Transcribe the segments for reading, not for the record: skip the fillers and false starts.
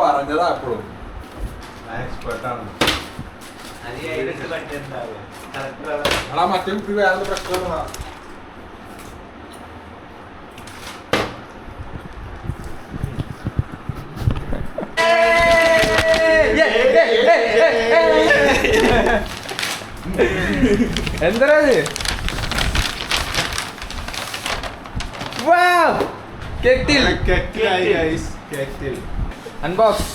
പറഞ്ഞതാ അപ്പോഴും മറ്റേ കുട്ടി വേറെ പ്രശ്നമാണ്. എന്താ അൺബോക്സ്.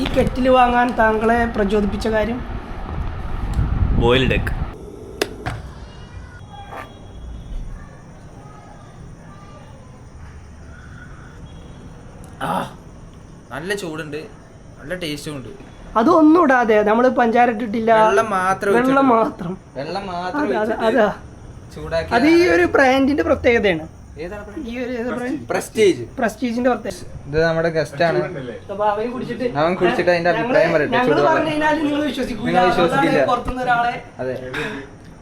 ഈ കെറ്റിൽ വാങ്ങാൻ താങ്കളെ പ്രചോദിപ്പിച്ച കാര്യം? Boiled egg. നല്ല ചൂടുണ്ട്, നല്ല ടേസ്റ്റും ഉണ്ട്. അതൊന്നും ഇടാതെ നമ്മള് പഞ്ചാര ഇട്ടിട്ടില്ല, വെള്ളം മാത്രം. അതാ ചൂടാക്കി. അത് ഈ ഒരു ബ്രാൻഡിന്റെ പ്രത്യേകതയാണ്. ഈ ഒരു പ്രസ്റ്റീജിന്റെ പ്രത്യേകത. ഇത് നമ്മുടെ ഗസ്റ്റ് ആണ്. അവൻ കുടിച്ചിട്ട് അതിന്റെ അഭിപ്രായം പറയട്ടെ. അതെ,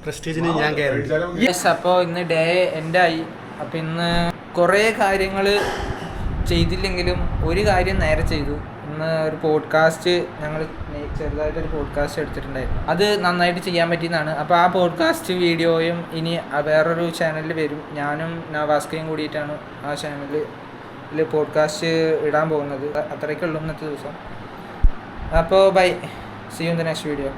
പ്രസ്റ്റീജിന് ഞാൻ അപ്പോൾ ഇന്ന് ഡേ എൻ്റെ ആയി. അപ്പം ഇന്ന് കുറേ കാര്യങ്ങൾ ചെയ്തില്ലെങ്കിലും ഒരു കാര്യം നേരെ ചെയ്തു. ഇന്ന് ഒരു പോഡ്കാസ്റ്റ് ഞങ്ങൾ ചെറുതായിട്ടൊരു പോഡ്കാസ്റ്റ് എടുത്തിട്ടുണ്ടായിരുന്നു. അത് നന്നായിട്ട് ചെയ്യാൻ പറ്റിയെന്നാണ്. അപ്പോൾ ആ പോഡ്കാസ്റ്റ് വീഡിയോയും ഇനി വേറൊരു ചാനലിൽ വരും. ഞാനും നവാസ്കയും കൂടിയിട്ടാണ് ആ ചാനലിൽ പോഡ്കാസ്റ്റ് ഇടാൻ പോകുന്നത്. അത്രയ്ക്കുള്ളൂ ഇന്നത്തെ ദിവസം. അപ്പോൾ bye, see you in the next video.